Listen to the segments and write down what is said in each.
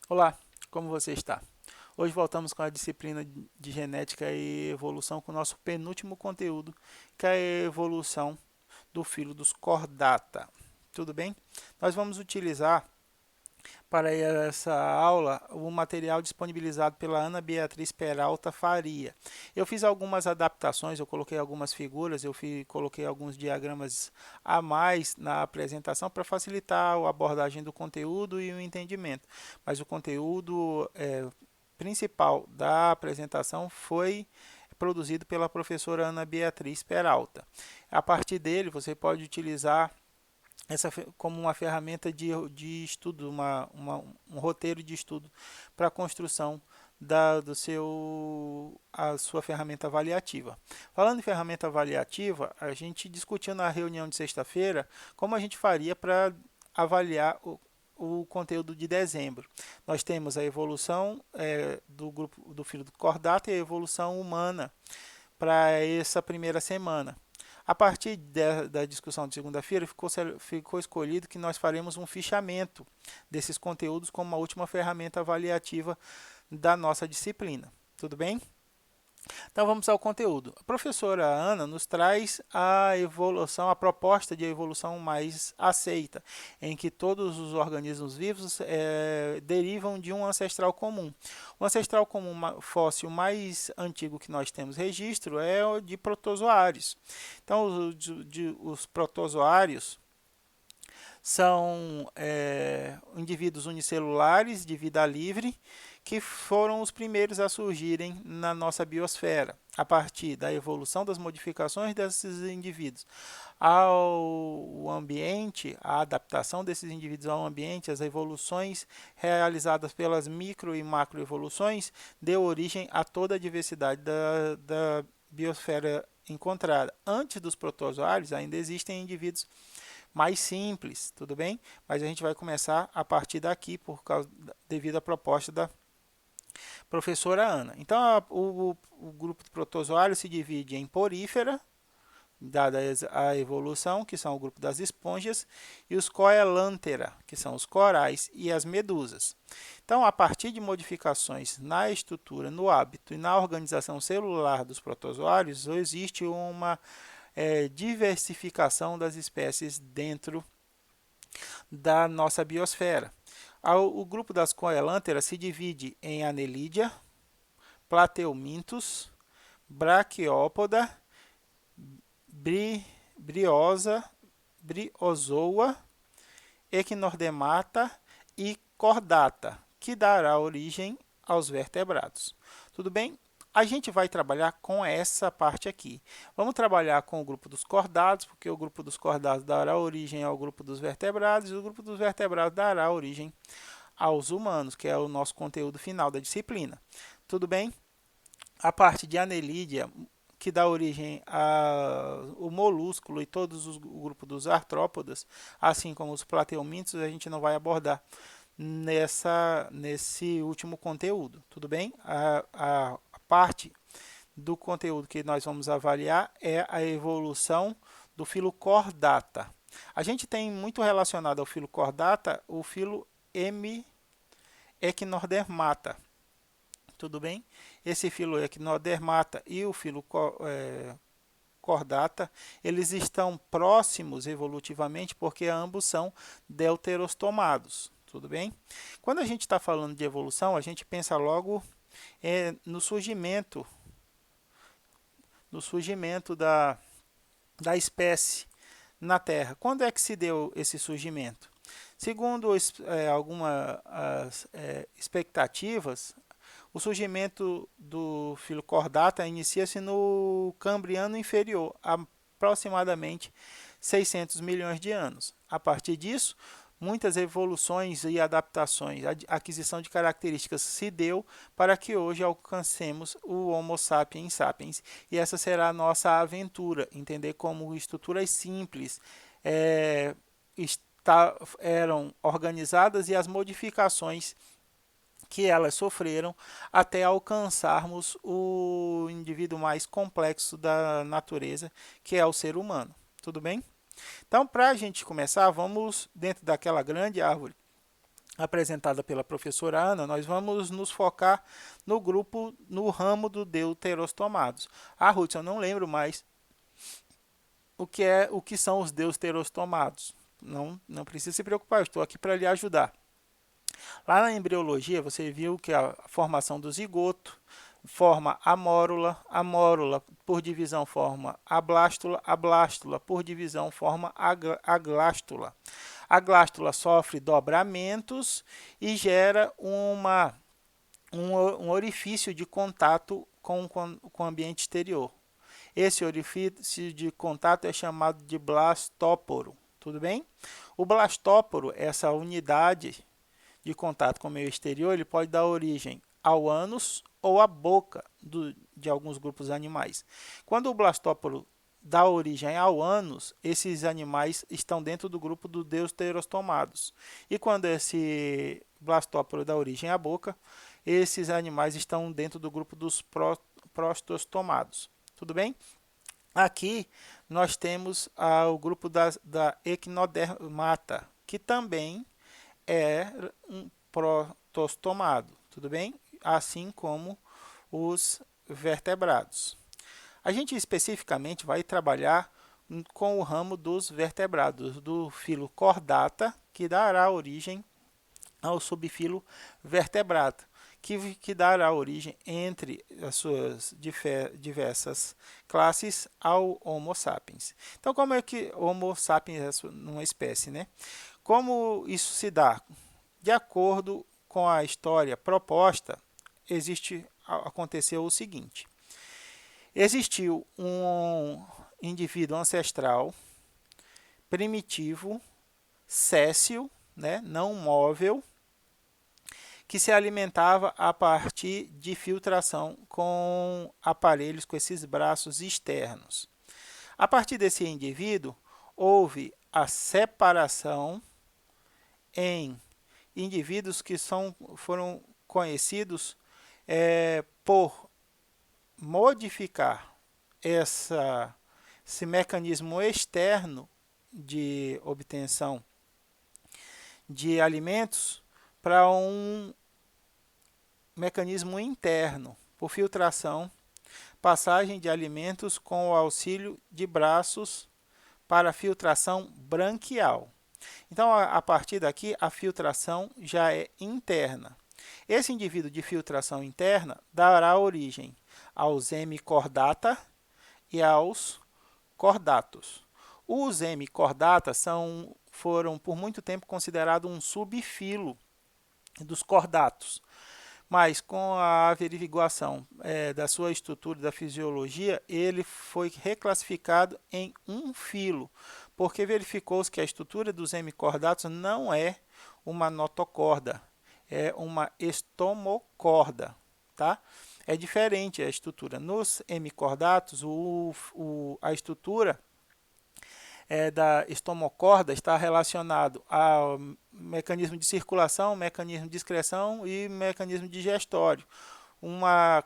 Olá, como você está? Hoje voltamos com a disciplina de genética e evolução com o nosso penúltimo conteúdo, que é a evolução do filo dos cordata. Tudo bem? Nós vamos utilizar para essa aula o material disponibilizado pela Ana Beatriz Peralta Faria. Eu fiz algumas adaptações, eu coloquei algumas figuras, coloquei alguns diagramas a mais na apresentação para facilitar a abordagem do conteúdo e o entendimento. Mas o conteúdo principal da apresentação foi produzido pela professora Ana Beatriz Peralta. A partir dele, você pode utilizar como uma ferramenta de estudo, um roteiro de estudo para a construção a sua ferramenta avaliativa. Falando em ferramenta avaliativa, a gente discutiu na reunião de sexta-feira como a gente faria para avaliar o conteúdo de dezembro. Nós temos a evolução do grupo do filo do cordata e a evolução humana para essa primeira semana. A partir da discussão de segunda-feira, ficou escolhido que nós faremos um fichamento desses conteúdos como uma última ferramenta avaliativa da nossa disciplina. Tudo bem? Então vamos ao conteúdo. A professora Ana nos traz a evolução, a proposta de evolução mais aceita, em que todos os organismos vivos derivam de um ancestral comum. O ancestral comum fóssil mais antigo que nós temos registro é o de protozoários. Então os protozoários são indivíduos unicelulares de vida livre que foram os primeiros a surgirem na nossa biosfera, a partir da evolução das modificações desses indivíduos ao ambiente, a adaptação desses indivíduos ao ambiente, as evoluções realizadas pelas micro e macroevoluções, deu origem a toda a diversidade da biosfera encontrada. Antes dos protozoários, ainda existem indivíduos mais simples, tudo bem? Mas a gente vai começar a partir daqui, devido à proposta da professora Ana. Então, o grupo de protozoários se divide em porífera, dada a evolução, que são o grupo das esponjas, e os coelantera, que são os corais e as medusas. Então, a partir de modificações na estrutura, no hábito e na organização celular dos protozoários, existe uma diversificação das espécies dentro da nossa biosfera. O grupo das coelânteras se divide em Annelida, Plateuminthus, Braquiópoda, Briosa, Briozoa, Equinordemata e Chordata, que dará origem aos vertebrados. Tudo bem? A gente vai trabalhar com essa parte aqui. Vamos trabalhar com o grupo dos cordados, porque o grupo dos cordados dará origem ao grupo dos vertebrados, e o grupo dos vertebrados dará origem aos humanos, que é o nosso conteúdo final da disciplina. Tudo bem? A parte de Annelida, que dá origem ao molúsculo e o grupo dos artrópodas, assim como os plateumintos, a gente não vai abordar nesse último conteúdo. Tudo bem? A parte do conteúdo que nós vamos avaliar é a evolução do filo Chordata. A gente tem muito relacionado ao filo Chordata o filo M. Equinodermata. Tudo bem? Esse filo Equinodermata e o filo Chordata, eles estão próximos evolutivamente porque ambos são deuterostomados. Tudo bem? Quando a gente está falando de evolução, a gente pensa logo no surgimento da espécie na Terra. Quando é que se deu esse surgimento? Segundo algumas expectativas, o surgimento do filo Chordata inicia-se no Cambriano inferior, aproximadamente 600 milhões de anos. A partir disso, muitas evoluções e adaptações, a aquisição de características se deu para que hoje alcancemos o Homo sapiens sapiens. E essa será a nossa aventura, entender como estruturas simples eram organizadas e as modificações que elas sofreram até alcançarmos o indivíduo mais complexo da natureza, que é o ser humano. Tudo bem? Então, para a gente começar, vamos dentro daquela grande árvore apresentada pela professora Ana, nós vamos nos focar no ramo do deuterostomados. Ruth, eu não lembro mais o que são os deuterostomados. Não precisa se preocupar, eu estou aqui para lhe ajudar. Lá na embriologia, você viu que a formação do zigoto forma a mórula por divisão forma a blástula por divisão forma a glástula. A glástula sofre dobramentos e gera um orifício de contato com o ambiente exterior. Esse orifício de contato é chamado de blastóporo, tudo bem? O blastóporo, essa unidade de contato com o meio exterior, ele pode dar origem ao ânus ou à boca de alguns grupos animais. Quando o blastóporo dá origem ao ânus, esses animais estão dentro do grupo dos deuterostomados. E quando esse blastóporo dá origem à boca, esses animais estão dentro do grupo dos prostostomados. Tudo bem? Aqui nós temos o grupo da equinodermata, que também é um protostomado, tudo bem? Assim como os vertebrados. A gente especificamente vai trabalhar com o ramo dos vertebrados, do filo Chordata, que dará origem ao subfilo Vertebrata, que dará origem, entre as suas diversas classes, ao Homo sapiens. Então, como é que Homo sapiens é uma espécie, né? Como isso se dá? De acordo com a história proposta, aconteceu o seguinte: existiu um indivíduo ancestral, primitivo, séssil, né, não móvel, que se alimentava a partir de filtração com aparelhos com esses braços externos. A partir desse indivíduo, houve a separação em indivíduos que foram conhecidos por modificar esse mecanismo externo de obtenção de alimentos para um mecanismo interno, por filtração, passagem de alimentos com o auxílio de braços para filtração branquial. Então, a partir daqui, a filtração já é interna. Esse indivíduo de filtração interna dará origem aos hemicordata e aos cordatos. Os hemicordata foram por muito tempo considerados um subfilo dos cordatos, mas com a averiguação da sua estrutura da fisiologia, ele foi reclassificado em um filo, porque verificou-se que a estrutura dos hemicordatos não é uma notocorda, é uma estomocorda, tá? É diferente a estrutura. Nos hemicordatos, a estrutura da estomocorda está relacionado ao mecanismo de circulação, mecanismo de excreção e mecanismo digestório. Uma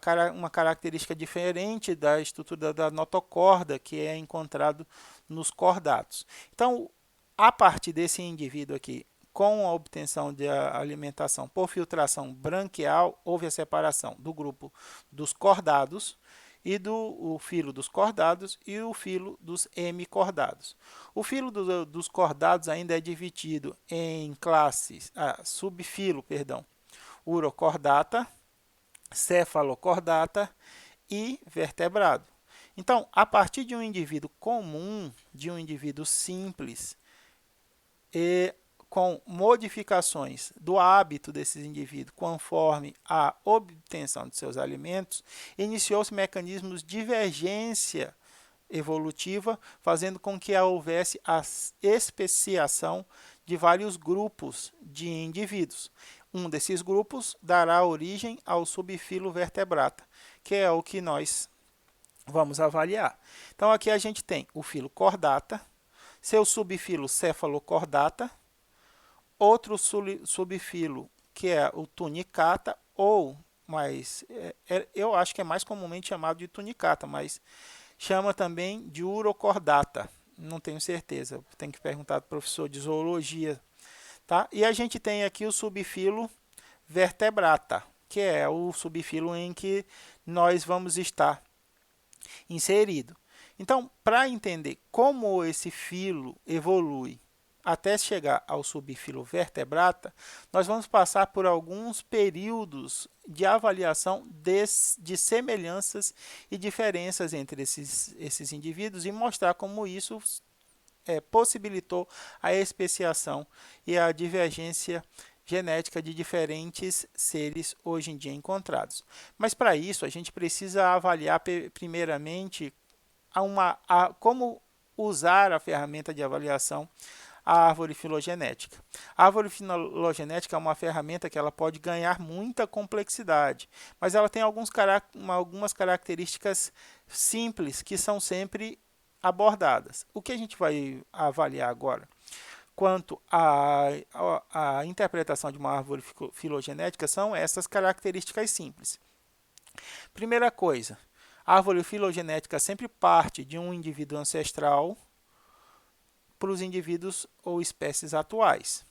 característica diferente da estrutura da notocorda, que é encontrado nos cordatos. Então, a partir desse indivíduo aqui, com a obtenção de alimentação por filtração branquial, houve a separação do grupo dos cordados e o filo dos cordados e o filo dos hemicordados. O filo dos cordados ainda é dividido em classes, subfilo, urocordata, cefalocordata e vertebrado. Então, a partir de um indivíduo comum, de um indivíduo simples, com modificações do hábito desses indivíduos conforme a obtenção de seus alimentos, iniciou-se mecanismos de divergência evolutiva, fazendo com que houvesse a especiação de vários grupos de indivíduos. Um desses grupos dará origem ao subfilo vertebrata, que é o que nós vamos avaliar. Então, aqui a gente tem o filo Chordata, seu subfilo Cefalocordata, outro subfilo que é o Tunicata, eu acho que é mais comumente chamado de Tunicata, mas chama também de Urocordata, não tenho certeza, tem que perguntar para o professor de zoologia, tá? E a gente tem aqui o subfilo vertebrata, que é o subfilo em que nós vamos estar inserido. Então, para entender como esse filo evolui até chegar ao subfilo vertebrata, nós vamos passar por alguns períodos de avaliação de semelhanças e diferenças entre esses indivíduos e mostrar como isso possibilitou a especiação e a divergência genética de diferentes seres hoje em dia encontrados. Mas para isso a gente precisa avaliar primeiramente como usar a ferramenta de avaliação, a árvore filogenética. A árvore filogenética é uma ferramenta que ela pode ganhar muita complexidade, mas ela tem algumas características simples que são sempre abordadas. O que a gente vai avaliar agora quanto à interpretação de uma árvore filogenética são essas características simples. Primeira coisa, a árvore filogenética sempre parte de um indivíduo ancestral para os indivíduos ou espécies atuais.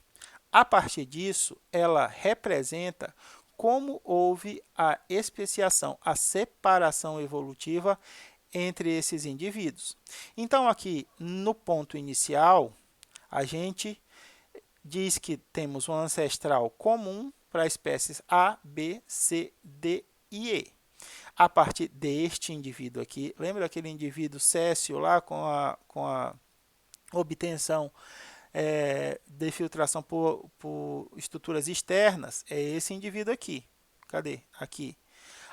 A partir disso, ela representa como houve a especiação, a separação evolutiva entre esses indivíduos. Então, aqui no ponto inicial, a gente diz que temos um ancestral comum para espécies A, B, C, D e E. A partir deste indivíduo aqui, lembra aquele indivíduo Cécio lá com a obtenção de filtração por estruturas externas? É esse indivíduo aqui. Cadê? Aqui.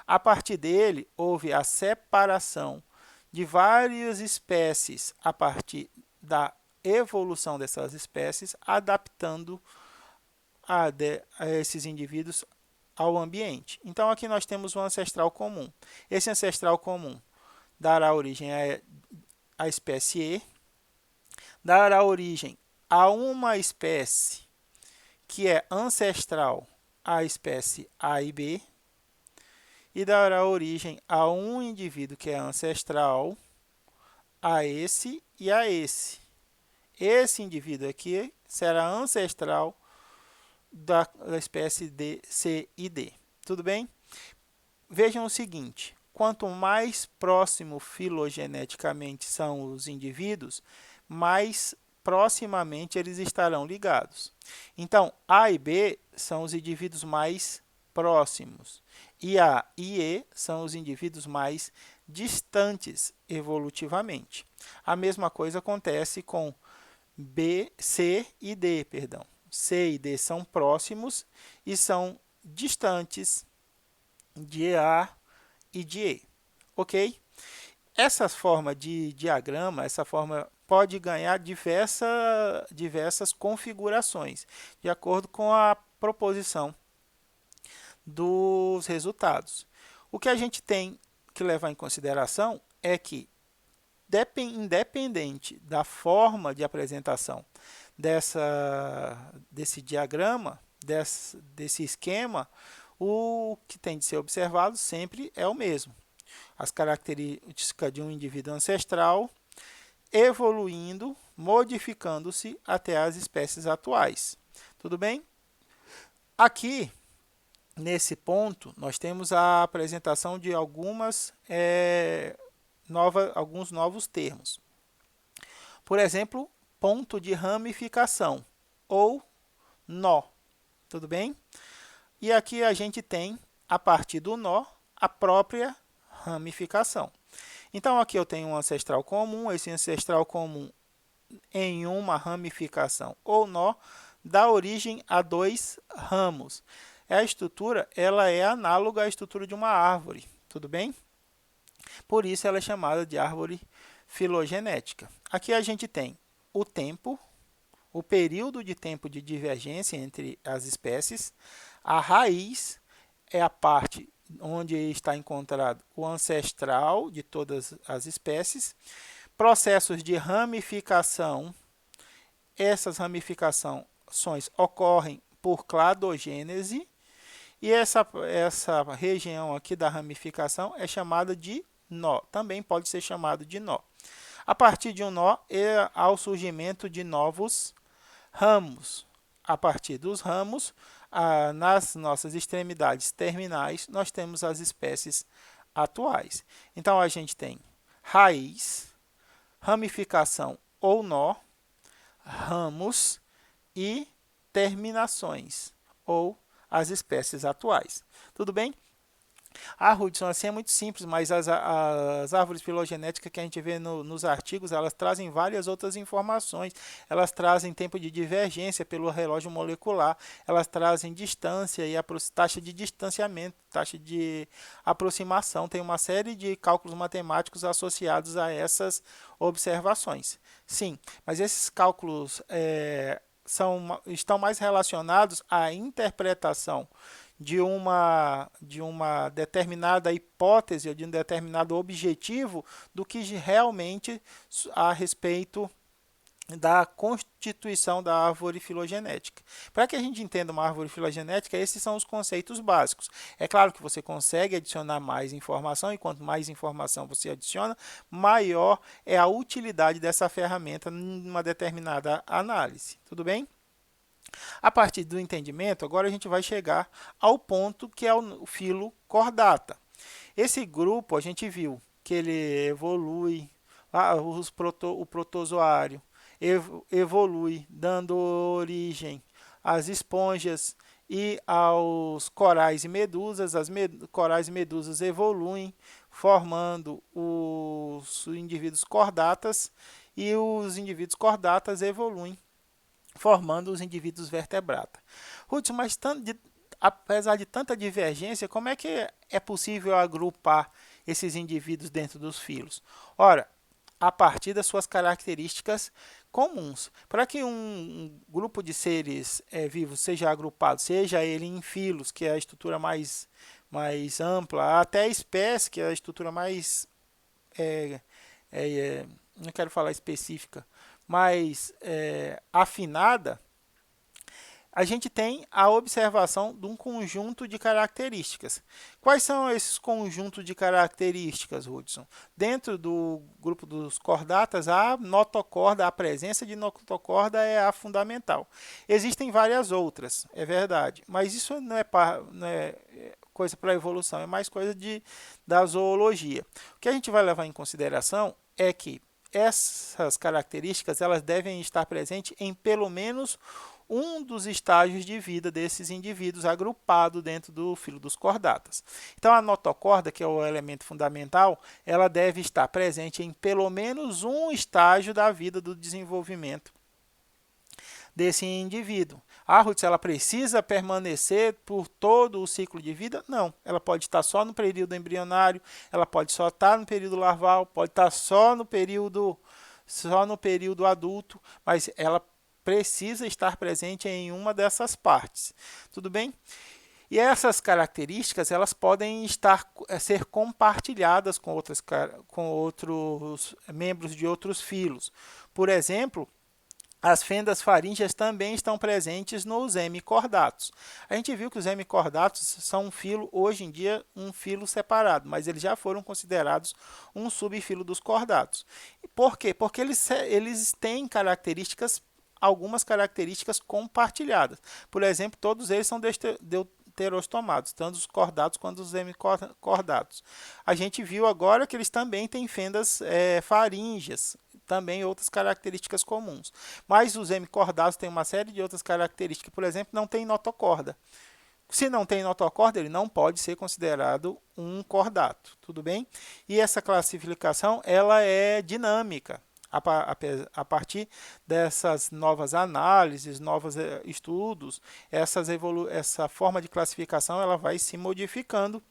A partir dele, houve a separação de várias espécies a partir da evolução dessas espécies, adaptando a esses indivíduos ao ambiente. Então, aqui nós temos um ancestral comum. Esse ancestral comum dará origem à espécie E, dará origem a uma espécie que é ancestral à espécie A e B, e dará origem a um indivíduo que é ancestral a esse e a esse. Esse indivíduo aqui será ancestral da espécie D, C e D. Tudo bem? Vejam o seguinte, quanto mais próximo filogeneticamente são os indivíduos, mais proximamente eles estarão ligados. Então, A e B são os indivíduos mais próximos, e A e E são os indivíduos mais distantes evolutivamente. A mesma coisa acontece com B, C e D, perdão. C e D são próximos e são distantes de A e de E, ok? Essa forma de diagrama, essa forma pode ganhar diversas configurações, de acordo com a proposição dos resultados. O que a gente tem que levar em consideração é que, independente da forma de apresentação desse diagrama, desse esquema, o que tem de ser observado sempre é o mesmo. As características de um indivíduo ancestral evoluindo, modificando-se até as espécies atuais. Tudo bem? Aqui, nesse ponto, nós temos a apresentação de alguns novos termos. Por exemplo, ponto de ramificação ou nó. Tudo bem? E aqui a gente tem, a partir do nó, a própria ramificação. Então, aqui eu tenho um ancestral comum. Esse ancestral comum em uma ramificação ou nó dá origem a dois ramos. A estrutura ela é análoga à estrutura de uma árvore, tudo bem? Por isso ela é chamada de árvore filogenética. Aqui a gente tem o tempo, o período de tempo de divergência entre as espécies. A raiz é a parte onde está encontrado o ancestral de todas as espécies. Processos de ramificação. Essas ramificações ocorrem por cladogênese. E essa região aqui da ramificação é chamada de nó. Também pode ser chamado de nó. A partir de um nó, há o surgimento de novos ramos. a partir dos ramos, nas nossas extremidades terminais, nós temos as espécies atuais. Então, a gente tem raiz, ramificação ou nó, ramos e terminações, ou as espécies atuais. Tudo bem? Hudson, assim é muito simples, mas as árvores filogenéticas que a gente vê nos artigos, elas trazem várias outras informações. Elas trazem tempo de divergência pelo relógio molecular, elas trazem distância e taxa de distanciamento, taxa de aproximação. Tem uma série de cálculos matemáticos associados a essas observações. Sim, mas esses cálculos estão mais relacionados à interpretação de uma determinada hipótese ou de um determinado objetivo do que realmente a respeito da constituição da árvore filogenética. Para que a gente entenda uma árvore filogenética, esses são os conceitos básicos. É claro que você consegue adicionar mais informação, e quanto mais informação você adiciona, maior é a utilidade dessa ferramenta numa determinada análise. Tudo bem? A partir do entendimento, agora a gente vai chegar ao ponto que é o filo cordata. Esse grupo, a gente viu que ele evolui, o protozoário evolui, dando origem às esponjas e aos corais e medusas. Corais e medusas evoluem, formando os indivíduos cordatas, e os indivíduos cordatas evoluem, formando os indivíduos vertebrata. Hudson, mas apesar de tanta divergência, como é que é possível agrupar esses indivíduos dentro dos filos? Ora, a partir das suas características comuns. Para que um grupo de seres vivos seja agrupado, seja ele em filos, que é a estrutura mais ampla, até a espécie, que é a estrutura mais, não quero falar específica, mais afinada, a gente tem a observação de um conjunto de características. Quais são esses conjuntos de características, Hudson? Dentro do grupo dos cordatas, a notocorda, a presença de notocorda é a fundamental. Existem várias outras, é verdade, mas isso não é coisa para a evolução, é mais coisa da zoologia. O que a gente vai levar em consideração é que essas características elas devem estar presentes em pelo menos um dos estágios de vida desses indivíduos agrupado dentro do filo dos cordatas. Então, a notocorda, que é o elemento fundamental, ela deve estar presente em pelo menos um estágio da vida do desenvolvimento desse indivíduo. A Hudson, ela precisa permanecer por todo o ciclo de vida? Não. Ela pode estar só no período embrionário, ela pode só estar no período larval, pode estar só no período adulto, mas ela precisa estar presente em uma dessas partes. Tudo bem? E essas características elas podem ser compartilhadas com outros membros de outros filos. Por exemplo, as fendas faríngeas também estão presentes nos hemicordatos. A gente viu que os hemicordatos são um filo, hoje em dia, um filo separado, mas eles já foram considerados um subfilo dos cordatos. E por quê? Porque eles têm algumas características compartilhadas. Por exemplo, todos eles são deuterostomados, tanto os cordatos quanto os hemicordatos. A gente viu agora que eles também têm fendas faríngeas, também outras características comuns. Mas os hemicordatos têm uma série de outras características. Por exemplo, não tem notocorda. Se não tem notocorda, ele não pode ser considerado um cordato. Tudo bem? E essa classificação ela é dinâmica. A partir dessas novas análises, novos estudos, essa forma de classificação ela vai se modificando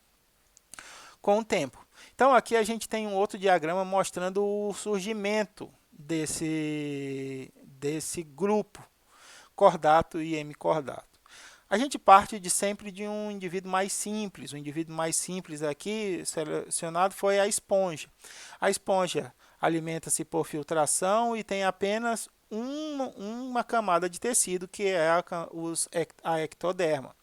com o tempo. Então, aqui a gente tem um outro diagrama mostrando o surgimento desse grupo cordato e hemicordato. A gente parte sempre de um indivíduo mais simples. O indivíduo mais simples aqui selecionado foi a esponja. A esponja alimenta-se por filtração e tem apenas uma camada de tecido, que é a ectoderma.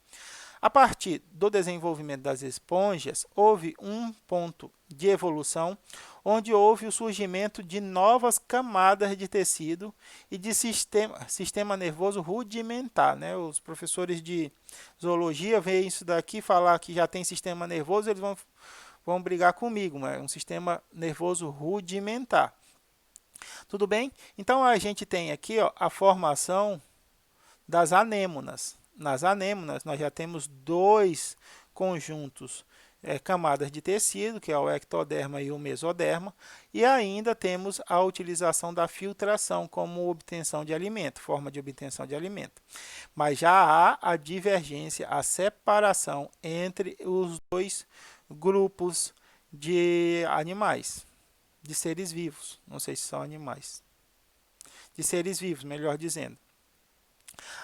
A partir do desenvolvimento das esponjas, houve um ponto de evolução onde houve o surgimento de novas camadas de tecido e de sistema nervoso rudimentar, né? Os professores de zoologia veem isso daqui, falar que já tem sistema nervoso, eles vão brigar comigo, mas é um sistema nervoso rudimentar. Tudo bem? Então, a gente tem aqui, ó, a formação das anêmonas. Nas anêmonas, nós já temos dois conjuntos, camadas de tecido, que é o ectoderma e o mesoderma, e ainda temos a utilização da filtração como obtenção de alimento, forma de obtenção de alimento. Mas já há a divergência, a separação entre os dois grupos de animais, de seres vivos, não sei se são animais, de seres vivos, melhor dizendo.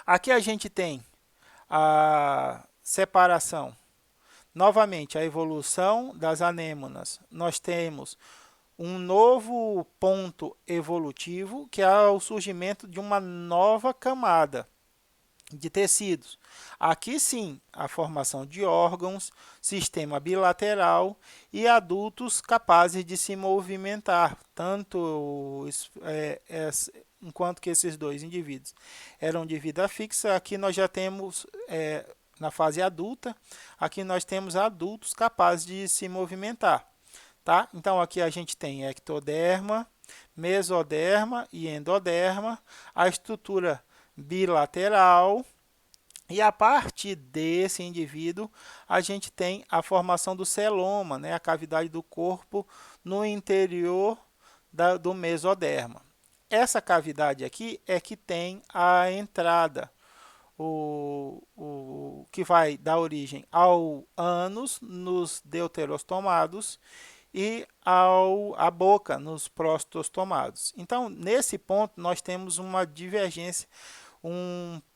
Aqui a gente tem a separação, novamente a evolução das anêmonas. Nós temos um novo ponto evolutivo, que é o surgimento de uma nova camada de tecidos. Aqui sim, a formação de órgãos, sistema bilateral e adultos capazes de se movimentar, tanto enquanto que esses dois indivíduos eram de vida fixa, aqui nós já temos, na fase adulta, aqui nós temos adultos capazes de se movimentar. Tá? Então, aqui a gente tem ectoderma, mesoderma e endoderma, a estrutura bilateral, e a partir desse indivíduo, a gente tem a formação do celoma, né? A cavidade do corpo no interior do mesoderma. Essa cavidade aqui é que tem a entrada, o que vai dar origem ao ânus nos deuterostomados e a boca nos prostostomados. Então, nesse ponto, nós temos uma divergência,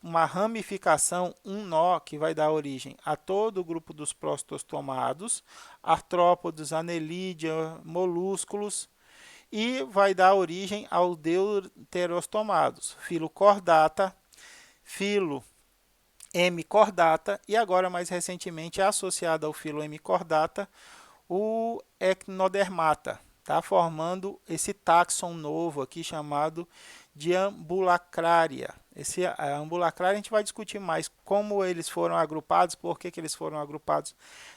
uma ramificação, um nó que vai dar origem a todo o grupo dos prostostomados, artrópodes, anelídea, molúsculos, e vai dar origem aos deuterostomados, filo chordata, filo hemicordata e agora mais recentemente associado ao filo hemicordata, o ecnodermata, tá formando esse táxon novo aqui chamado de ambulacrária. A ambulacrária a gente vai discutir mais como eles foram agrupados, por que eles foram agrupados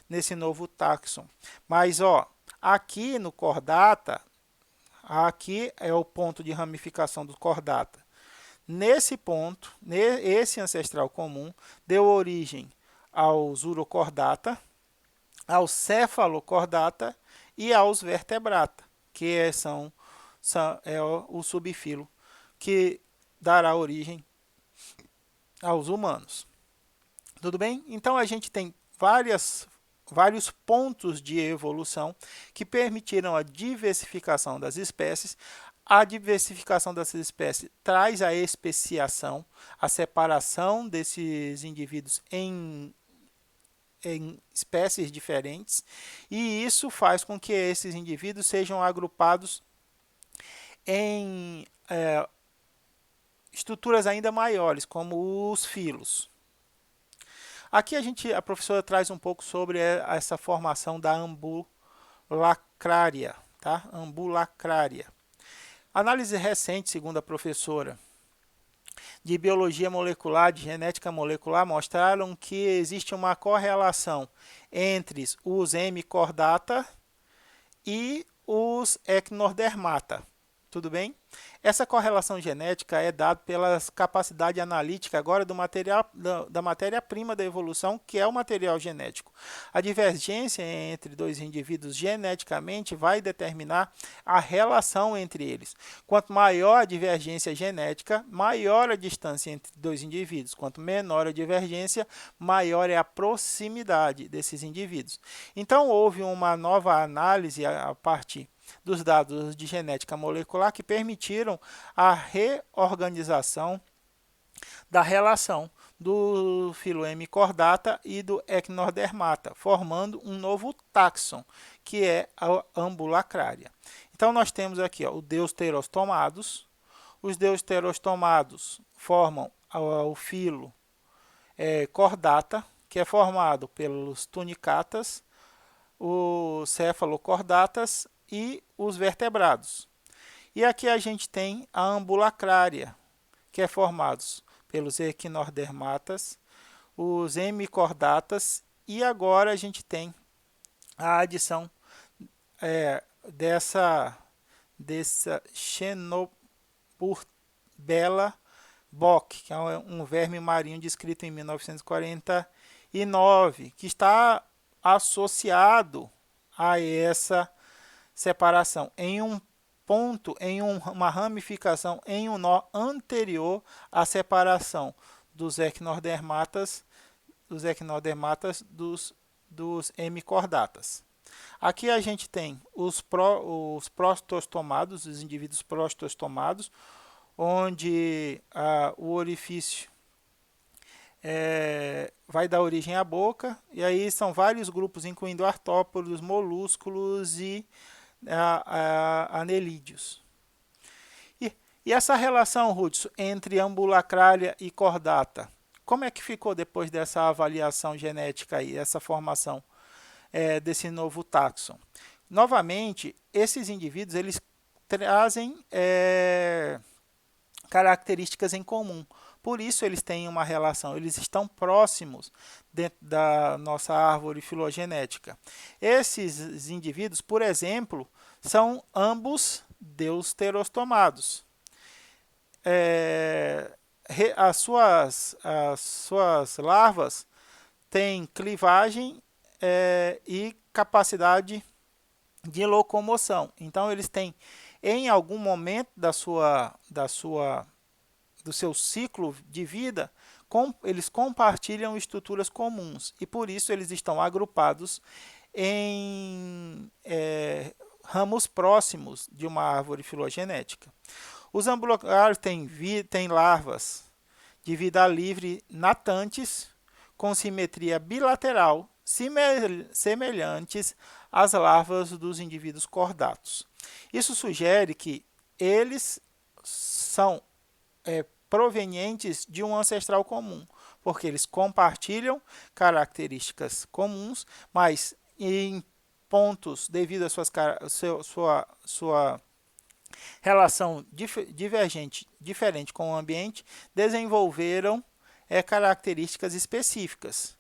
nesse novo táxon. Mas ó, aqui no chordata, aqui é o ponto de ramificação do chordata. Nesse ponto, esse ancestral comum deu origem aos urochordata, aos cefalochordata e aos vertebrata, que é o subfilo que dará origem aos humanos. Tudo bem? Então, a gente tem vários pontos de evolução que permitiram a diversificação das espécies. A diversificação dessas espécies traz a especiação, a separação desses indivíduos em espécies diferentes, e isso faz com que esses indivíduos sejam agrupados em estruturas ainda maiores, como os filos. Aqui a professora traz um pouco sobre essa formação da ambulacrária, tá? Ambulacrária. Análise recente, segundo a professora, de biologia molecular, de genética molecular, mostraram que existe uma correlação entre os hemicordata e os ecnodermata. Tudo bem? Essa correlação genética é dada pela capacidade analítica agora da matéria-prima da evolução, que é o material genético. A divergência entre dois indivíduos geneticamente vai determinar a relação entre eles. Quanto maior a divergência genética, maior a distância entre dois indivíduos. Quanto menor a divergência, maior é a proximidade desses indivíduos. Então, houve uma nova análise a partir dos dados de genética molecular que permitiram a reorganização da relação do filo hemicordata e do ecnodermata, formando um novo táxon, que é a ambulacrária. Então, nós temos aqui os deuterostomados. Os deuterostomados formam o filo chordata, que é formado pelos tunicatas, os cefalocordatas e os vertebrados. E aqui a gente tem a ambulacrária, que é formado pelos equinodermatas, os hemicordatas, e agora a gente tem a adição dessa Xenoburbella bock, que é um verme marinho descrito em 1949, que está associado a essa separação em um ponto, uma ramificação, em um nó anterior à separação dos equinodermatas, dos hemicordatas. Aqui a gente tem os prostostomados, os indivíduos prostostomados, onde o orifício vai dar origem à boca, e aí são vários grupos, incluindo artrópodos, molúsculos e anelídeos. E essa relação, Hudson, entre ambulacrária e cordata, como é que ficou depois dessa avaliação genética aí, essa formação desse novo táxon? Novamente, esses indivíduos eles trazem características em comum. Por isso eles têm uma relação, eles estão próximos dentro da nossa árvore filogenética. Esses indivíduos, por exemplo, são ambos deuterostomados. As suas larvas têm clivagem e capacidade de locomoção. Então, eles têm, em algum momento do seu ciclo de vida, eles compartilham estruturas comuns e por isso eles estão agrupados em ramos próximos de uma árvore filogenética. Os ambulacrários têm larvas de vida livre natantes com simetria bilateral, semelhantes às larvas dos indivíduos cordatos. Isso sugere que eles são provenientes de um ancestral comum, porque eles compartilham características comuns, mas em pontos, devido à sua relação divergente, diferente com o ambiente, desenvolveram características específicas.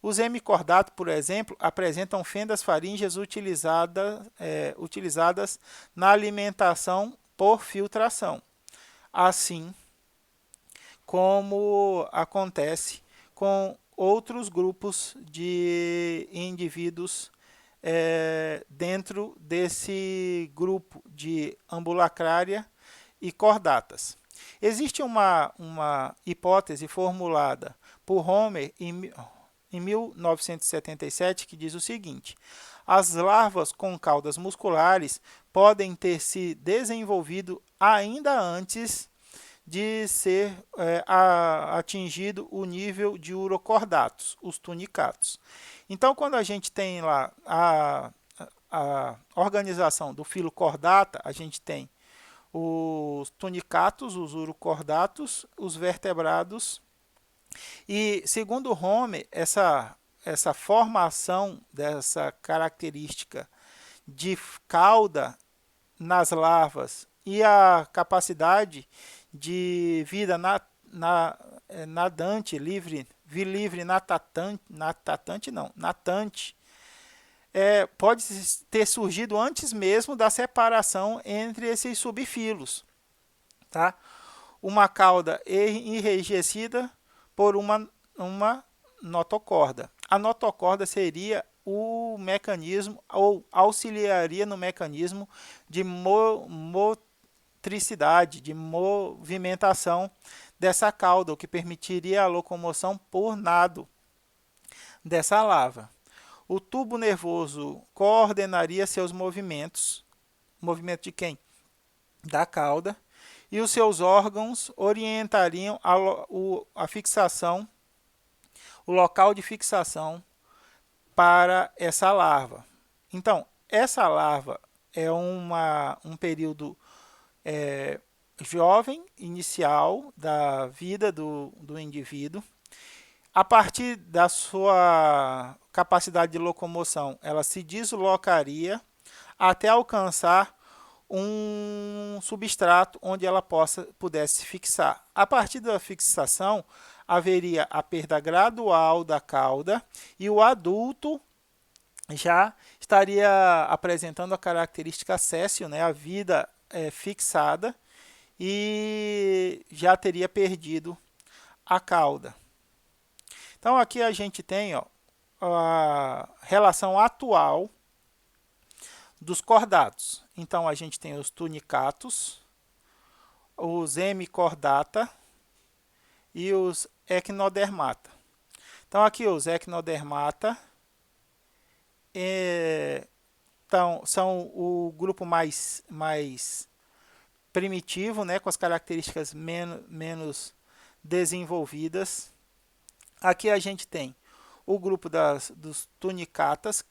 Os hemicordatos, por exemplo, apresentam fendas faríngeas utilizadas na alimentação por filtração, assim como acontece com outros grupos de indivíduos dentro desse grupo de ambulacrária e cordatas. Existe uma hipótese formulada por Homer em 1977 que diz o seguinte: as larvas com caudas musculares podem ter se desenvolvido ainda antes de ser atingido o nível de urocordatos, os tunicatos. Então, quando a gente tem lá a organização do filo cordata, a gente tem os tunicatos, os urocordatos, os vertebrados. E, segundo Homer, essa formação dessa característica de cauda nas larvas e a capacidade de vida nadante, natante, pode ter surgido antes mesmo da separação entre esses subfilos. Tá? Uma cauda enrijecida por uma notocorda. A notocorda seria o mecanismo, ou auxiliaria no mecanismo de motricidade, de movimentação dessa cauda, o que permitiria a locomoção por nado dessa larva. O tubo nervoso coordenaria seus movimentos. Movimento de quem? Da cauda. E os seus órgãos orientariam a fixação, o local de fixação para essa larva. Então, essa larva é um período jovem, inicial da vida do indivíduo. A partir da sua capacidade de locomoção, ela se deslocaria até alcançar um substrato onde ela pudesse fixar. A partir da fixação, haveria a perda gradual da cauda e o adulto já estaria apresentando a característica séssil, né, a vida fixada, e já teria perdido a cauda. Então aqui a gente tem, ó, a relação atual dos cordatos. Então a gente tem os tunicatos, os hemicordata e os equinodermata. Então aqui os equinodermata são o grupo mais primitivo, né, com as características menos desenvolvidas. Aqui a gente tem o grupo dos tunicatas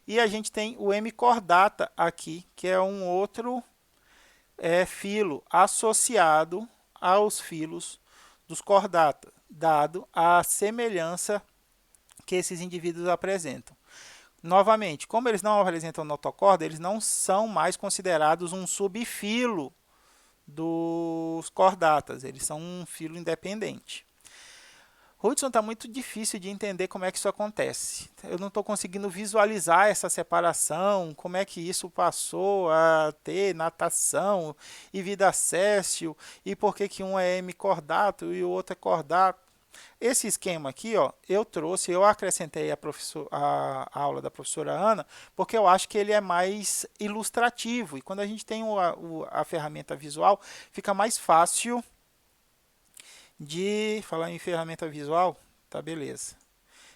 e a gente tem o hemicordata aqui, que é um outro filo associado aos filos dos cordatas, dado a semelhança que esses indivíduos apresentam. Novamente, como eles não apresentam notocorda, eles não são mais considerados um subfilo dos cordatas, eles são um filo independente. Hudson, está muito difícil de entender como é que isso acontece. Eu não estou conseguindo visualizar essa separação, como é que isso passou a ter natação e vida séssil, e por que um é hemicordato e o outro é cordato. Esse esquema aqui, ó, eu acrescentei a aula da professora Ana, porque eu acho que ele é mais ilustrativo. E quando a gente tem a ferramenta visual, fica mais fácil de falar em ferramenta visual, tá, beleza.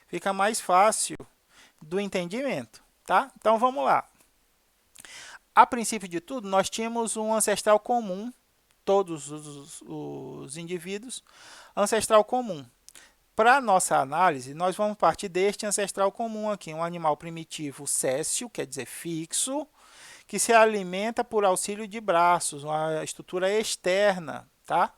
Fica mais fácil do entendimento, tá? Então vamos lá. A princípio de tudo, nós tínhamos um ancestral comum, todos os indivíduos, ancestral comum. Para nossa análise, nós vamos partir deste ancestral comum aqui, um animal primitivo séssil, quer dizer fixo, que se alimenta por auxílio de braços, uma estrutura externa, tá,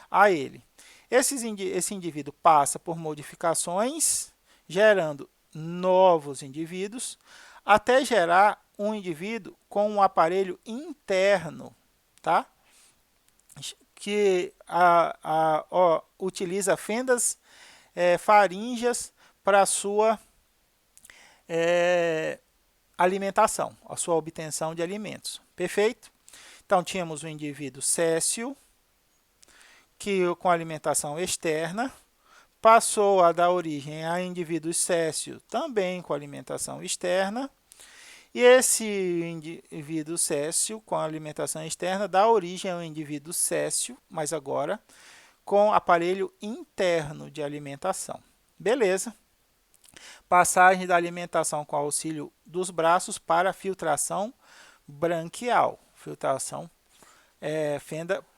a ele. Esse indivíduo passa por modificações, gerando novos indivíduos, até gerar um indivíduo com um aparelho interno, tá? Que utiliza fendas faríngeas para a sua alimentação, a sua obtenção de alimentos. Perfeito? Então, tínhamos o indivíduo séssil, que com alimentação externa, passou a dar origem a indivíduos césseos também com alimentação externa, e esse indivíduo céssio com alimentação externa dá origem ao indivíduo céssio, mas agora com aparelho interno de alimentação. Beleza. Passagem da alimentação com auxílio dos braços para filtração branquial. Filtração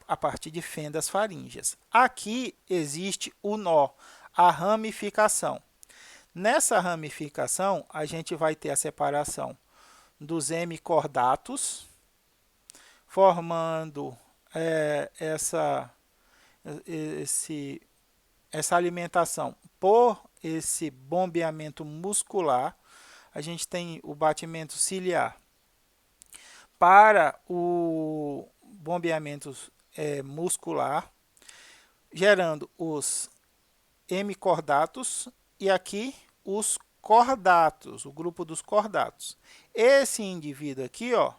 a partir de fendas faríngeas. Aqui existe o nó, a ramificação. Nessa ramificação, a gente vai ter a separação dos hemicordatos, formando essa alimentação por esse bombeamento muscular. A gente tem o batimento ciliar para o bombeamento muscular, gerando os hemicordatos e aqui os cordatos, o grupo dos cordatos. Esse indivíduo aqui, ó,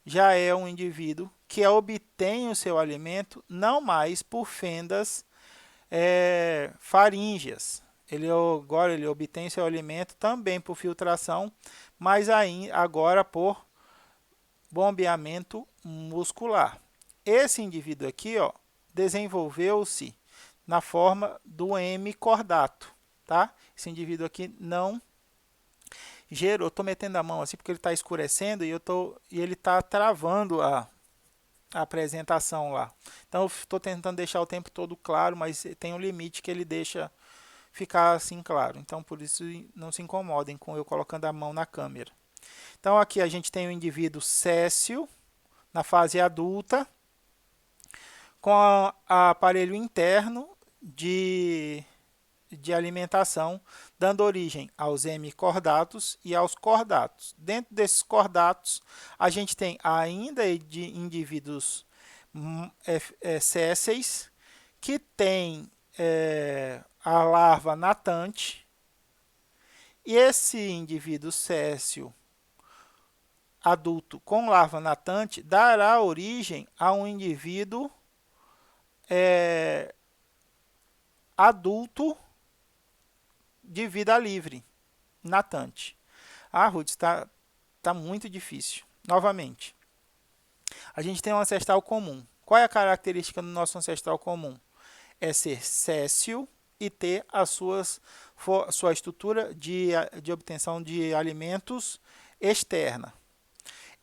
já é um indivíduo que obtém o seu alimento não mais por fendas faríngeas. Agora ele obtém seu alimento também por filtração, mas agora por bombeamento muscular. Esse indivíduo aqui, ó, desenvolveu-se na forma do hemicordato, tá? Esse indivíduo aqui não gerou. Eu estou metendo a mão assim porque ele está escurecendo e ele está travando a apresentação lá. Então, eu estou tentando deixar o tempo todo claro, mas tem um limite que ele deixa ficar assim claro. Então, por isso, não se incomodem com eu colocando a mão na câmera. Então, aqui a gente tem o indivíduo céssio, na fase adulta, com aparelho interno de de alimentação, dando origem aos hemicordatos e aos cordatos. Dentro desses cordatos, a gente tem ainda de indivíduos sésseis, que tem a larva natante, e esse indivíduo séssil adulto com larva natante dará origem a um indivíduo adulto de vida livre, natante. Ah, Ruth, está muito difícil. Novamente, a gente tem um ancestral comum. Qual é a característica do nosso ancestral comum? É ser séssil e ter sua estrutura de obtenção de alimentos externa.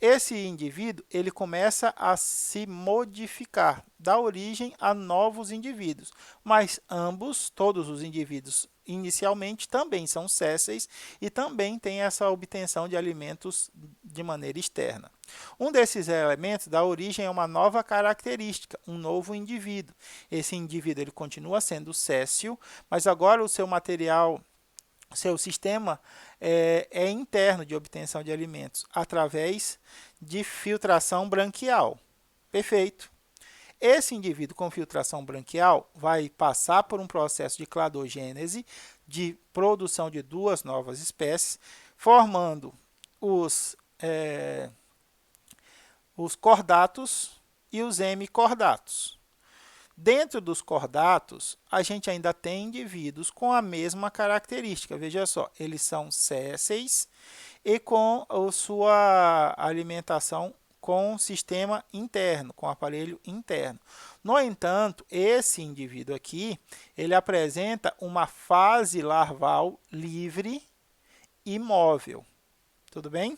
Esse indivíduo ele começa a se modificar, dá origem a novos indivíduos, mas todos os indivíduos inicialmente também são sésseis e também têm essa obtenção de alimentos de maneira externa. Um desses elementos dá origem a uma nova característica, um novo indivíduo. Esse indivíduo ele continua sendo séssil, mas agora o seu sistema é interno de obtenção de alimentos, através de filtração branquial. Perfeito. Esse indivíduo com filtração branquial vai passar por um processo de cladogênese, de produção de duas novas espécies, formando os cordatos e os hemicordatos. Dentro dos cordatos, a gente ainda tem indivíduos com a mesma característica. Veja só, eles são sésseis e com a sua alimentação com sistema interno, com aparelho interno. No entanto, esse indivíduo aqui, ele apresenta uma fase larval livre e móvel. Tudo bem?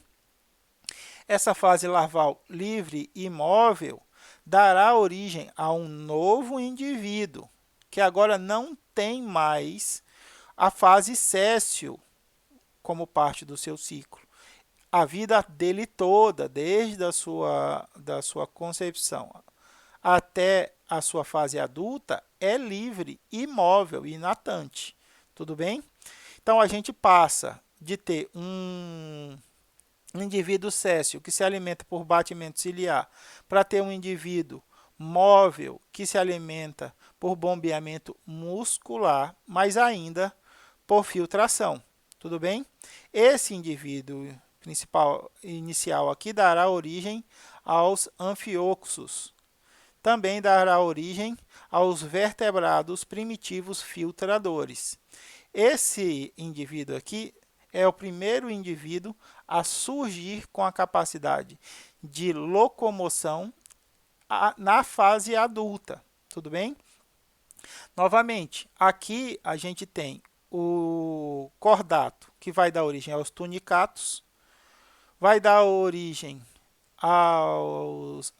Essa fase larval livre e móvel dará origem a um novo indivíduo, que agora não tem mais a fase séssil como parte do seu ciclo. A vida dele toda, desde a sua concepção até a sua fase adulta, é livre, imóvel e natante. Tudo bem? Então, a gente passa de ter um indivíduo séssil que se alimenta por batimento ciliar para ter um indivíduo móvel que se alimenta por bombeamento muscular, mas ainda por filtração. Tudo bem? Esse indivíduo inicial aqui dará origem aos anfioxos. Também dará origem aos vertebrados primitivos filtradores. Esse indivíduo aqui é o primeiro indivíduo a surgir com a capacidade de locomoção na fase adulta. Tudo bem? Novamente, aqui a gente tem o cordato, que vai dar origem aos tunicatos, vai dar origem aos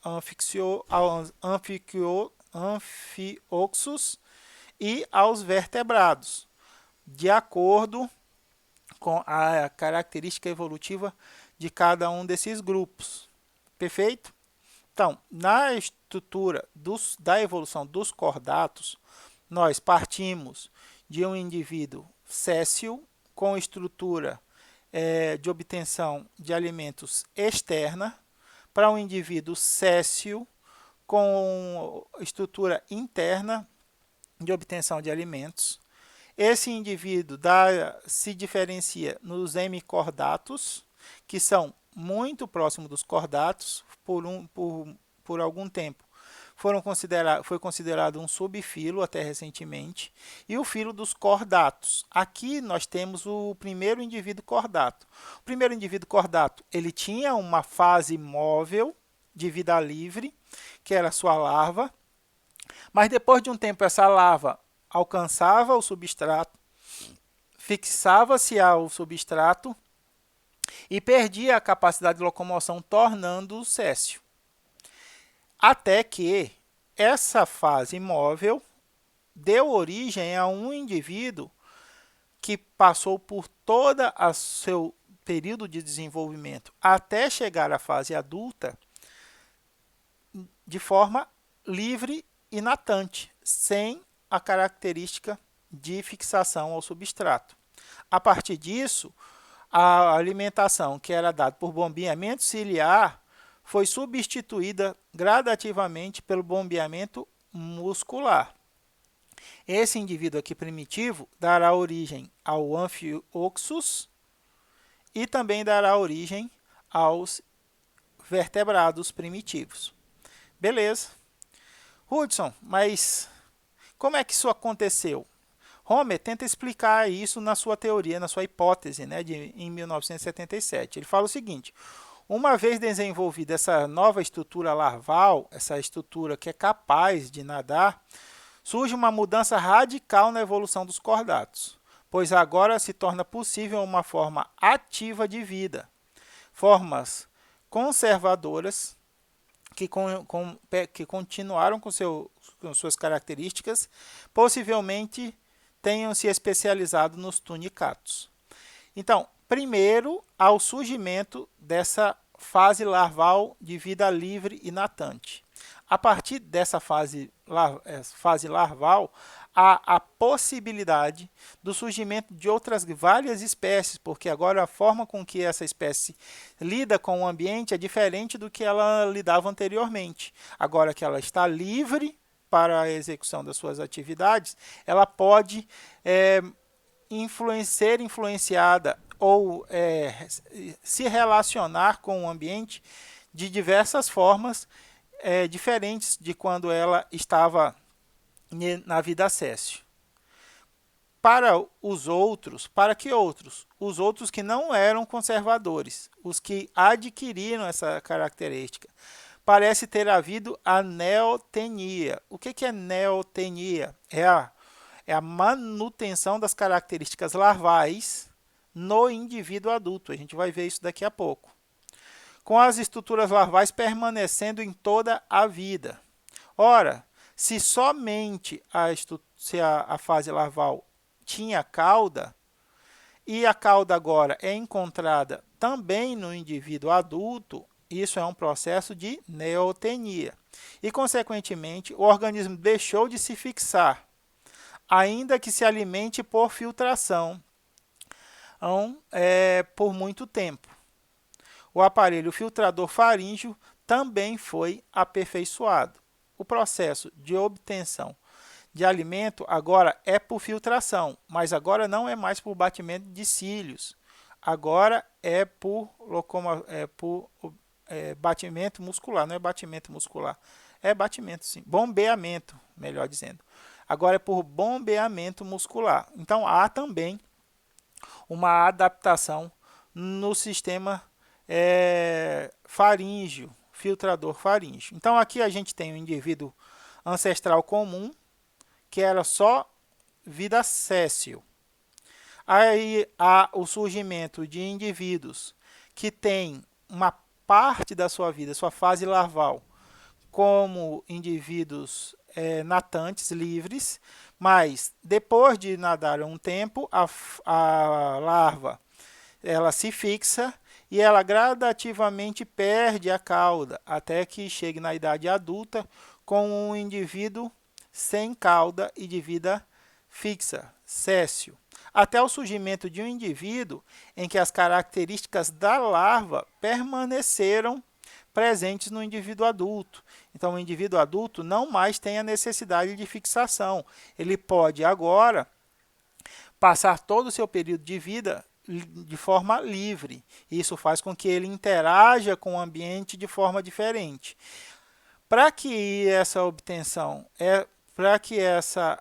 anfioxos e aos vertebrados, de acordo com a característica evolutiva de cada um desses grupos. Perfeito? Então, na estrutura da evolução dos cordatos, nós partimos de um indivíduo séssil com estrutura de obtenção de alimentos externa para um indivíduo séssil com estrutura interna de obtenção de alimentos. Esse indivíduo se diferencia nos hemicordatos, que são muito próximos dos cordatos por algum tempo. Foi considerado um subfilo até recentemente, e o filo dos cordatos. Aqui nós temos o primeiro indivíduo cordato. O primeiro indivíduo cordato ele tinha uma fase móvel de vida livre, que era a sua larva, mas depois de um tempo essa larva alcançava o substrato, fixava-se ao substrato e perdia a capacidade de locomoção, tornando-o séssil. Até que essa fase móvel deu origem a um indivíduo que passou por todo o seu período de desenvolvimento até chegar à fase adulta de forma livre e natante, sem a característica de fixação ao substrato. A partir disso, a alimentação que era dada por bombeamento ciliar foi substituída gradativamente pelo bombeamento muscular. Esse indivíduo aqui primitivo dará origem ao Amphioxus e também dará origem aos vertebrados primitivos. Beleza. Hudson, mas como é que isso aconteceu? Homer tenta explicar isso na sua teoria, na sua hipótese, né, em 1977. Ele fala o seguinte: uma vez desenvolvida essa nova estrutura larval, essa estrutura que é capaz de nadar, surge uma mudança radical na evolução dos cordatos, pois agora se torna possível uma forma ativa de vida, formas conservadoras que continuaram com suas características, possivelmente tenham se especializado nos tunicatos. Então, primeiro, ao surgimento dessa fase larval de vida livre e natante. A partir dessa fase larval, há a possibilidade do surgimento de outras várias espécies, porque agora a forma com que essa espécie lida com o ambiente é diferente do que ela lidava anteriormente. Agora que ela está livre para a execução das suas atividades, ela pode ser influenciada ou se relacionar com o ambiente de diversas formas diferentes de quando ela estava na vida acéssio. Para os outros, para que outros? Os outros que não eram conservadores, os que adquiriram essa característica. Parece ter havido a neotenia. O que é neotenia? É a manutenção das características larvais no indivíduo adulto. A gente vai ver isso daqui a pouco. Com as estruturas larvais permanecendo em toda a vida. Ora, se somente a fase larval tinha cauda, e a cauda agora é encontrada também no indivíduo adulto, isso é um processo de neotenia. E, consequentemente, o organismo deixou de se fixar, ainda que se alimente por filtração, por muito tempo. O aparelho filtrador faríngeo também foi aperfeiçoado. O processo de obtenção de alimento agora é por filtração, mas agora não é mais por batimento de cílios. Agora é por batimento muscular, não é batimento muscular. É batimento, sim. Bombeamento, melhor dizendo. Agora é por bombeamento muscular. Então, há também uma adaptação no sistema faríngeo, filtrador faríngeo. Então, aqui a gente tem o indivíduo ancestral comum, que era só vida séssil. Aí há o surgimento de indivíduos que têm uma parte da sua vida, sua fase larval, como indivíduos natantes, livres, mas depois de nadar um tempo, a larva ela se fixa e ela gradativamente perde a cauda, até que chegue na idade adulta com um indivíduo sem cauda e de vida fixa, séssil, até o surgimento de um indivíduo em que as características da larva permaneceram presentes no indivíduo adulto. Então, o indivíduo adulto não mais tem a necessidade de fixação. Ele pode agora passar todo o seu período de vida de forma livre. Isso faz com que ele interaja com o ambiente de forma diferente. Para que essa obtenção, para que essa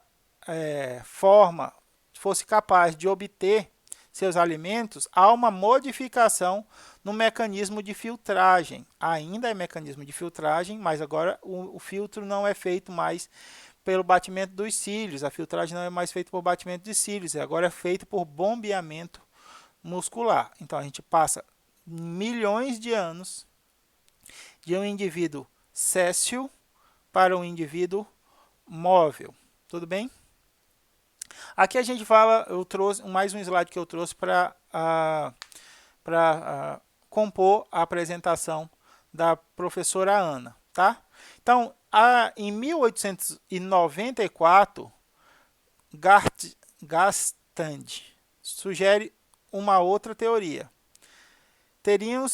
forma fosse capaz de obter seus alimentos, há uma modificação no mecanismo de filtragem. Ainda é mecanismo de filtragem, mas agora o filtro não é feito mais pelo batimento dos cílios, a filtragem não é mais feita por batimento de cílios, agora é feito por bombeamento muscular. Então, a gente passa milhões de anos de um indivíduo séssil para um indivíduo móvel. Tudo bem? Aqui a gente fala, eu trouxe mais um slide que eu trouxe para compor a apresentação da professora Ana, tá? Então, em 1894, Gastand sugere uma outra teoria. Teriam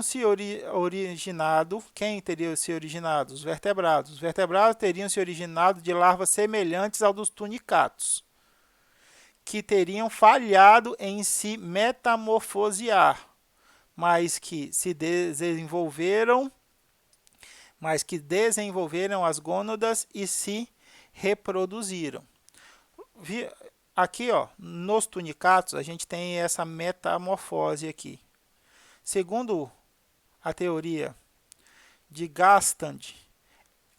se originado, quem teria se originado? Os vertebrados. Os vertebrados teriam se originado de larvas semelhantes ao dos tunicatos, que teriam falhado em se metamorfosear, mas que desenvolveram as gônadas e se reproduziram. Aqui, ó, nos tunicatos, a gente tem essa metamorfose aqui. Segundo a teoria de Gastand,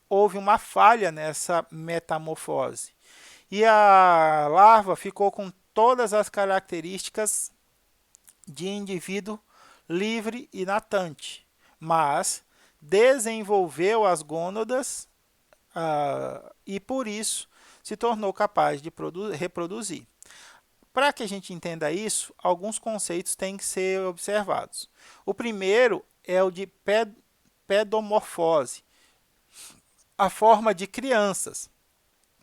houve uma falha nessa metamorfose e a larva ficou com todas as características de indivíduo livre e natante, mas desenvolveu as gônadas e por isso se tornou capaz de reproduzir. Para que a gente entenda isso, alguns conceitos têm que ser observados. O primeiro é o de pedomorfose, a forma de crianças.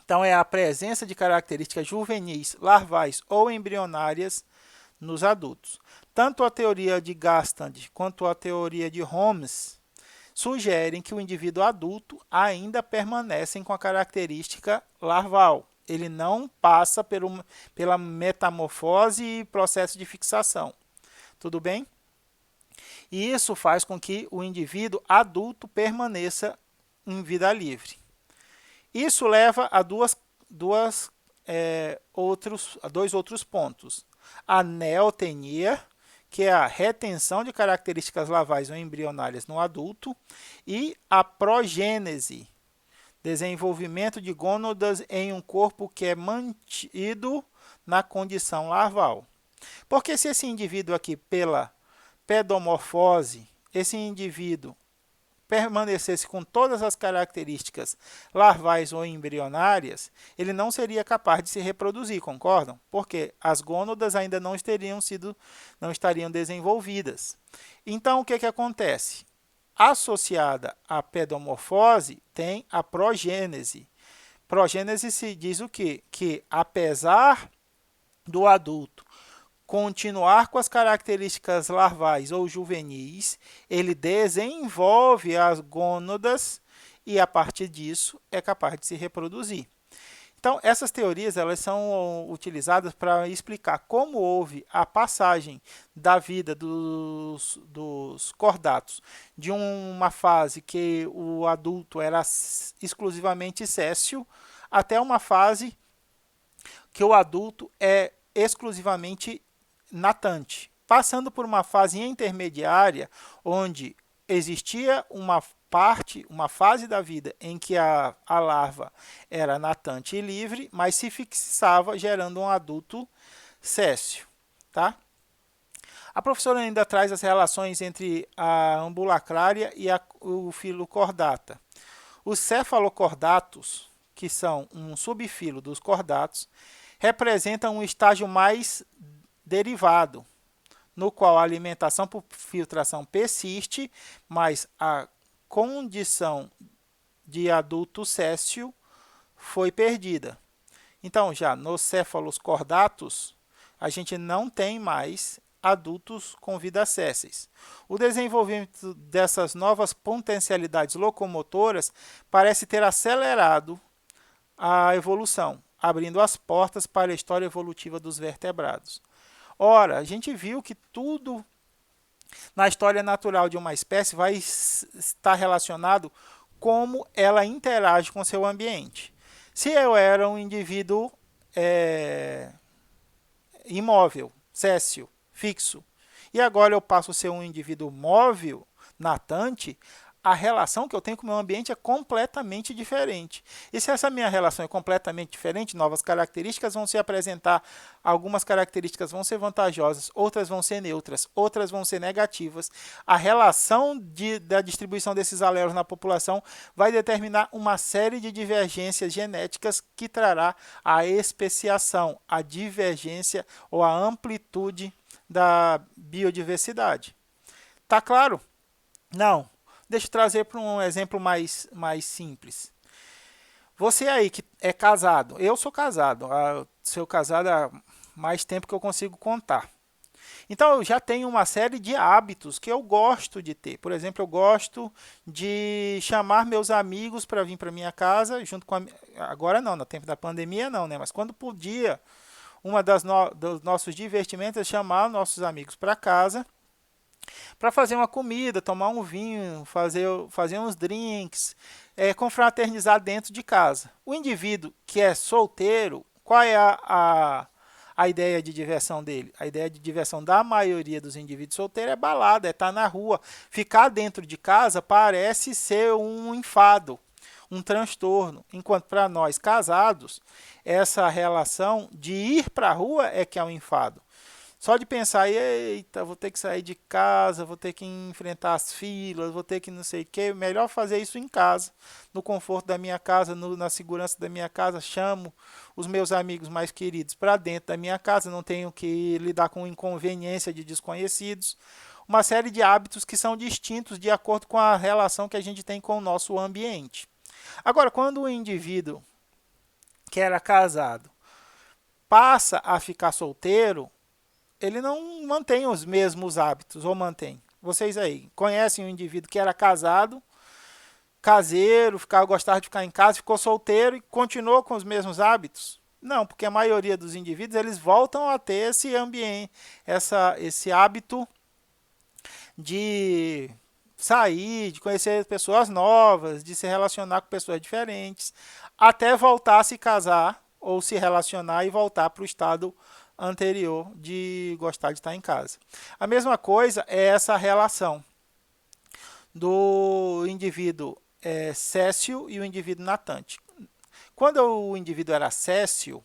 Então, é a presença de características juvenis, larvais ou embrionárias nos adultos. Tanto a teoria de Gastand quanto a teoria de Holmes sugerem que o indivíduo adulto ainda permanece com a característica larval. Ele não passa pela metamorfose e processo de fixação. Tudo bem? E isso faz com que o indivíduo adulto permaneça em vida livre. Isso leva a dois outros pontos. A neotenia, que é a retenção de características larvais ou embrionárias no adulto, e a progênese, desenvolvimento de gônadas em um corpo que é mantido na condição larval. Porque se esse indivíduo aqui, pela pedomorfose, esse indivíduo permanecesse com todas as características larvais ou embrionárias, ele não seria capaz de se reproduzir, concordam? Porque as gônadas ainda não estariam desenvolvidas. Então, o que acontece? Associada à pedomorfose, tem a progênese. Progênese se diz o quê? Que, apesar do adulto continuar com as características larvais ou juvenis, ele desenvolve as gônadas e, a partir disso, é capaz de se reproduzir. Então, essas teorias elas são utilizadas para explicar como houve a passagem da vida dos cordatos de uma fase que o adulto era exclusivamente céssio até uma fase que o adulto é exclusivamente natante, passando por uma fase intermediária onde existia uma fase da vida em que a larva era natante e livre, mas se fixava gerando um adulto céssio. Tá? A professora ainda traz as relações entre a ambulacrária e o filo cordata. Os cefalocordatos, que são um subfilo dos cordatos, representam um estágio mais derivado, no qual a alimentação por filtração persiste, mas a condição de adulto céssio foi perdida. Então, já nos céfalos cordatos, a gente não tem mais adultos com vidas césseis. O desenvolvimento dessas novas potencialidades locomotoras parece ter acelerado a evolução, abrindo as portas para a história evolutiva dos vertebrados. Ora, a gente viu que tudo na história natural de uma espécie vai estar relacionado como ela interage com seu ambiente. Se eu era um indivíduo imóvel, céssio, fixo, e agora eu passo a ser um indivíduo móvel, natante, a relação que eu tenho com o meu ambiente é completamente diferente. E se essa minha relação é completamente diferente, novas características vão se apresentar, algumas características vão ser vantajosas, outras vão ser neutras, outras vão ser negativas. A relação da distribuição desses alelos na população vai determinar uma série de divergências genéticas que trará a especiação, a divergência ou a amplitude da biodiversidade. Tá claro? Não. Deixa eu trazer para um exemplo mais simples. Você aí que é casado, eu sou casado, sou casado há mais tempo que eu consigo contar. Então, eu já tenho uma série de hábitos que eu gosto de ter. Por exemplo, eu gosto de chamar meus amigos para vir para minha casa, junto com agora não, no tempo da pandemia não, né? Mas quando podia, uma dos nossos divertimentos é chamar nossos amigos para casa para fazer uma comida, tomar um vinho, fazer uns drinks, confraternizar dentro de casa. O indivíduo que é solteiro, qual é a ideia de diversão dele? A ideia de diversão da maioria dos indivíduos solteiros é balada, é estar na rua. Ficar dentro de casa parece ser um enfado, um transtorno. Enquanto para nós casados, essa relação de ir para a rua é que é um enfado. Só de pensar, eita, vou ter que sair de casa, vou ter que enfrentar as filas, vou ter que não sei o que, melhor fazer isso em casa, no conforto da minha casa, na segurança da minha casa, chamo os meus amigos mais queridos para dentro da minha casa, não tenho que lidar com inconveniência de desconhecidos, uma série de hábitos que são distintos de acordo com a relação que a gente tem com o nosso ambiente. Agora, quando o indivíduo que era casado passa a ficar solteiro, ele não mantém os mesmos hábitos, ou mantém? Vocês aí, conhecem um indivíduo que era casado, caseiro, gostava de ficar em casa, ficou solteiro e continuou com os mesmos hábitos? Não, porque a maioria dos indivíduos eles voltam a ter esse ambiente, esse hábito de sair, de conhecer pessoas novas, de se relacionar com pessoas diferentes, até voltar a se casar ou se relacionar e voltar para o estado anterior de gostar de estar em casa. A mesma coisa é essa relação do indivíduo céssio e o indivíduo natante. Quando o indivíduo era céssio,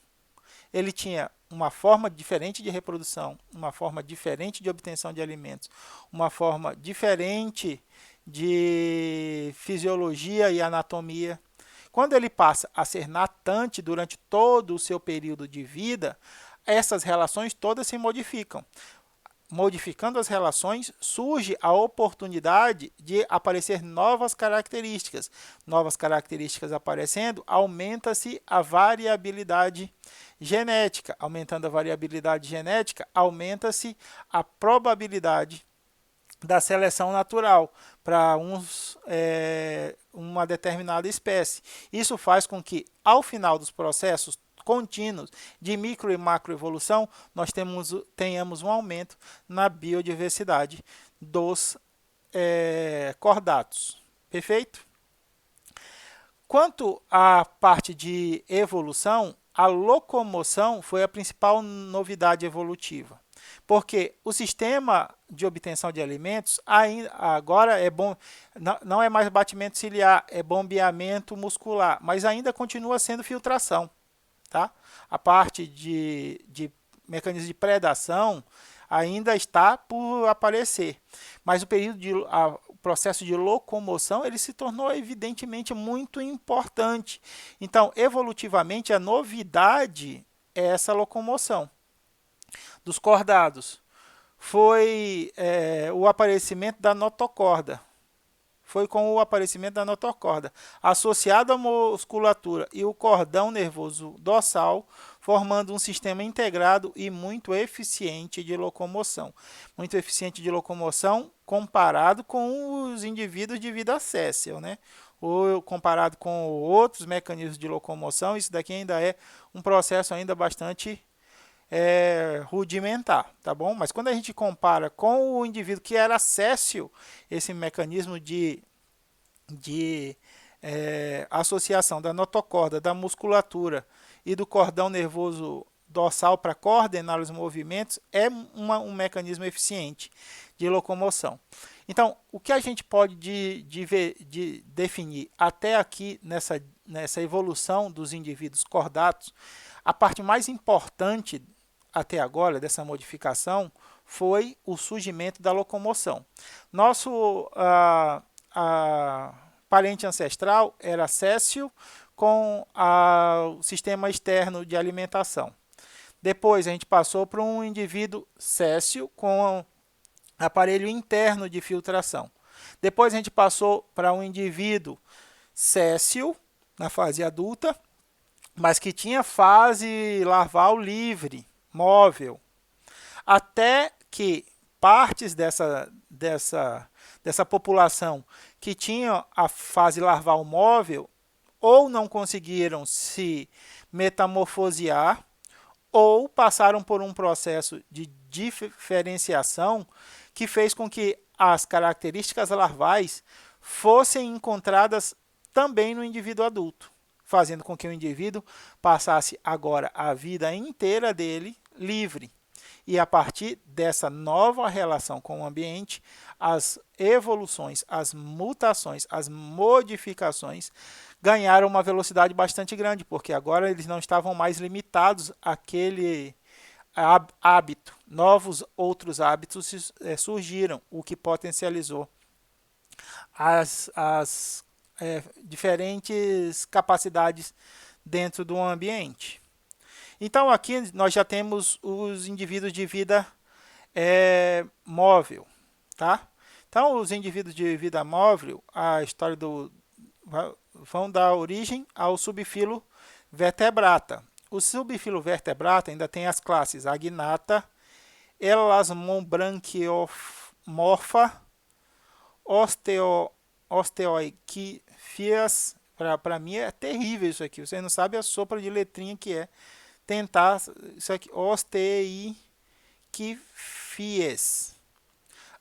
ele tinha uma forma diferente de reprodução, uma forma diferente de obtenção de alimentos, uma forma diferente de fisiologia e anatomia. Quando ele passa a ser natante durante todo o seu período de vida, essas relações todas se modificam. Modificando as relações, surge a oportunidade de aparecer novas características. Novas características aparecendo, aumenta-se a variabilidade genética. Aumentando a variabilidade genética, aumenta-se a probabilidade da seleção natural para uma determinada espécie. Isso faz com que, ao final dos processos contínuos de micro e macroevolução, nós tenhamos um aumento na biodiversidade dos cordatos. Perfeito? Quanto à parte de evolução, a locomoção foi a principal novidade evolutiva. Porque o sistema de obtenção de alimentos agora é bom, não é mais batimento ciliar, é bombeamento muscular, mas ainda continua sendo filtração. Tá? A parte de mecanismo de predação ainda está por aparecer, mas o processo de locomoção ele se tornou evidentemente muito importante. Então, evolutivamente, a novidade é essa locomoção. Dos cordados, foi o aparecimento da notocorda. Foi com o aparecimento da notocorda, associado à musculatura e o cordão nervoso dorsal, formando um sistema integrado e muito eficiente de locomoção. Muito eficiente de locomoção comparado com os indivíduos de vida séssil, né? Ou comparado com outros mecanismos de locomoção, isso daqui ainda é um processo ainda bastante rudimentar, tá bom? Mas quando a gente compara com o indivíduo que era céssio, esse mecanismo de associação da notocorda, da musculatura e do cordão nervoso dorsal para coordenar os movimentos, é um mecanismo eficiente de locomoção. Então, o que a gente pode definir até aqui nessa evolução dos indivíduos cordatos, a parte mais importante até agora dessa modificação foi o surgimento da locomoção. Nosso parente ancestral era céssio com o sistema externo de alimentação. Depois a gente passou para um indivíduo céssio com aparelho interno de filtração. Depois a gente passou para um indivíduo céssio na fase adulta mas que tinha fase larval livre, móvel, até que partes dessa população que tinha a fase larval móvel ou não conseguiram se metamorfosear ou passaram por um processo de diferenciação que fez com que as características larvais fossem encontradas também no indivíduo adulto, fazendo com que o indivíduo passasse agora a vida inteira dele livre. E a partir dessa nova relação com o ambiente, as evoluções, as mutações, as modificações ganharam uma velocidade bastante grande, porque agora eles não estavam mais limitados àquele hábito. Novos outros hábitos surgiram, o que potencializou as diferentes capacidades dentro do ambiente. Então aqui nós já temos os indivíduos de vida móvel, tá? Então os indivíduos de vida móvel, a história vão dar origem ao subfilo vertebrata. O subfilo vertebrata ainda tem as classes agnata, elasmobranquiomorfa, osteoiquifias. Para mim é terrível isso aqui. Vocês não sabem a sopa de letrinha que é tentar isso aqui. Osteiquifies.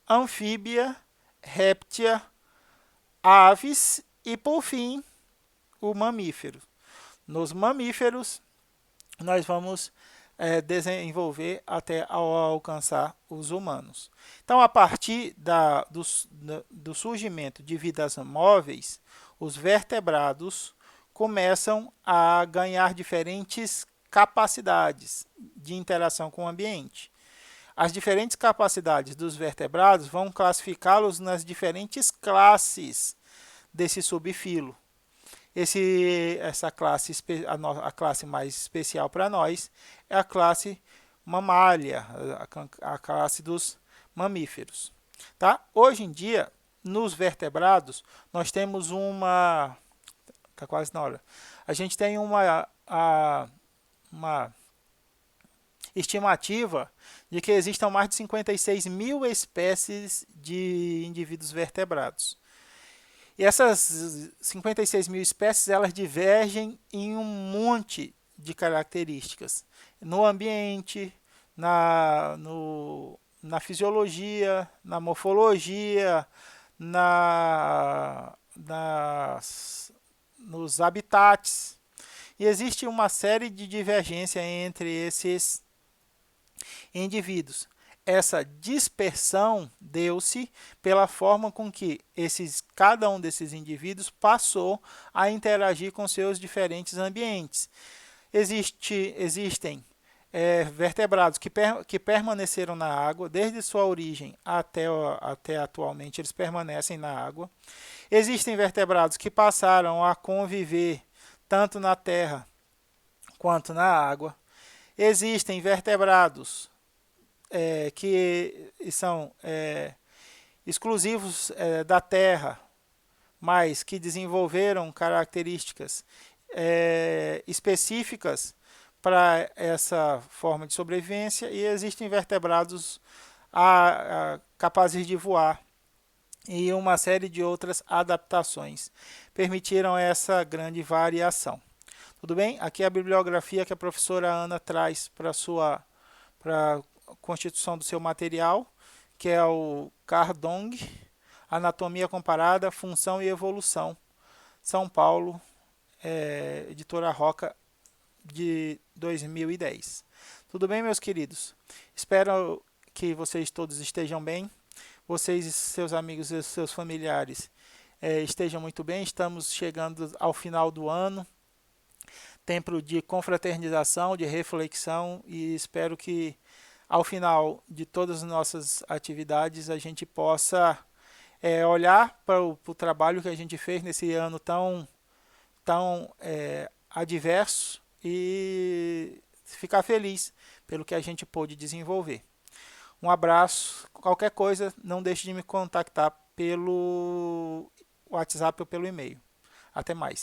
Anfíbia, réptia, aves e, por fim, o mamífero. Nos mamíferos, nós vamos desenvolver até alcançar os humanos. Então, a partir do surgimento de vidas móveis, os vertebrados começam a ganhar diferentes capacidades de interação com o ambiente. As diferentes capacidades dos vertebrados vão classificá-los nas diferentes classes desse subfilo. Essa classe, a classe mais especial para nós, é a classe mamália, a classe dos mamíferos. Tá? Hoje em dia, nos vertebrados, nós temos uma... Está quase na hora. A gente tem uma estimativa de que existam mais de 56 mil espécies de indivíduos vertebrados. E essas 56 mil espécies, elas divergem em um monte de características. No ambiente, na fisiologia, na morfologia, nos habitats. E existe uma série de divergência entre esses indivíduos. Essa dispersão deu-se pela forma com que cada um desses indivíduos passou a interagir com seus diferentes ambientes. Existem vertebrados que permaneceram na água, desde sua origem até atualmente, eles permanecem na água. Existem vertebrados que passaram a conviver tanto na terra quanto na água. Existem vertebrados que são exclusivos da terra, mas que desenvolveram características específicas para essa forma de sobrevivência, e existem vertebrados capazes de voar, e uma série de outras adaptações permitiram essa grande variação. Tudo bem? Aqui é a bibliografia que a professora Ana traz para a constituição do seu material, que é o Cardong, Anatomia Comparada, Função e Evolução, São Paulo, editora Roca, de 2010. Tudo bem, meus queridos? Espero que vocês todos estejam bem, vocês, seus amigos e seus familiares estejam muito bem. Estamos chegando ao final do ano, tempo de confraternização, de reflexão, e espero que ao final de todas as nossas atividades a gente possa olhar para o trabalho que a gente fez nesse ano tão adverso e ficar feliz pelo que a gente pôde desenvolver. Um abraço. Qualquer coisa, não deixe de me contactar pelo WhatsApp ou pelo e-mail. Até mais.